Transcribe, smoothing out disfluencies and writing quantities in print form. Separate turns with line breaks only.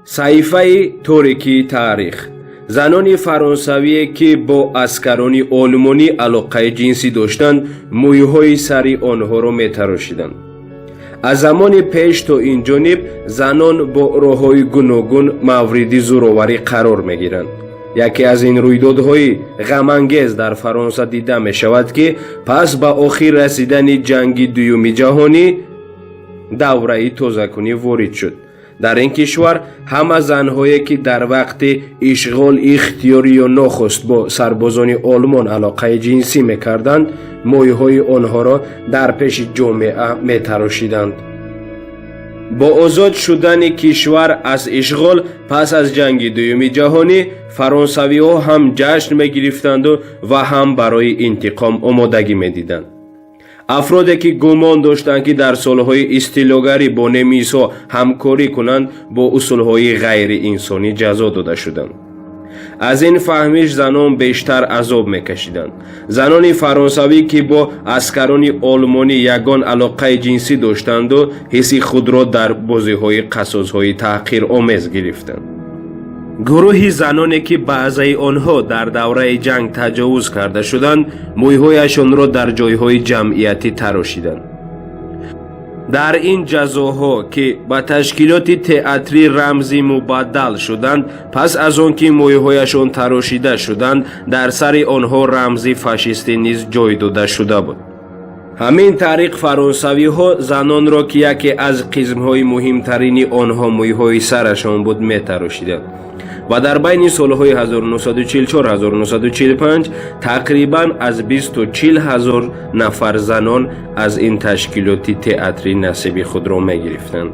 صحیفه تاریکی تاریخ زنان فرانسوی که با اسکران آلمانی علاقه جنسی داشتند مویهای سری آنها را می‌تراشیدند. از زمان پیش تا این جانب زنان با راه‌های گوناگون مورد زورآوری قرار می‌گیرند. یکی از این رویدادهای غم‌انگیز در فرانسه دیده می‌شود که پس به آخر رسیدن جنگ دوم جهانی دوره تازه‌کنی وارد شد. در این کشور همه زنهایی که در وقت اشغال اختیاری یا ناخواسته با سربازان آلمان علاقه جنسی میکردند مویهای آنها را در پیش جامعه میتراشیدند. با آزاد شدن کشور از اشغال پس از جنگ دوم جهانی فرانسوی ها هم جشن میگرفتند و هم برای انتقام آمادگی میدیدند. افرادی که گمان داشتند که در سالهای استیلاگری با نمیسا همکاری کنند با اصولهای غیر انسانی جزا داده شدند. از این فهمش زنان بیشتر عذاب میکشیدند. زنان فرانسوی که با اسکران آلمانی یگان علاقه جنسی داشتند و حس خود را در بازی‌های قصاص‌های تحقیرآمیز گرفتند. گروهی زنانی که بعضی آنها در دوره جنگ تجاوز کرده شدند مویهایشان را در جایهای جمعیتی تراشیدند. در این جزاها که به تشکیلات تئاتری رمزی مبدل شدند پس از آن که مویهایشان تراشیده شدند در سر آنها رمزی فاشیستی نیز جای داده شده بود. همین طریق فرانسوی ها زنان را که یکی از قسم‌های مهمترین آنها مویهای سرشان بود می‌تراشیدند و در بین سالهای 1944-1945 تقریباً از 20 تا 40,000 نفر زنان از این تشکیلات تئاتری نصیب خود را می‌گرفتند.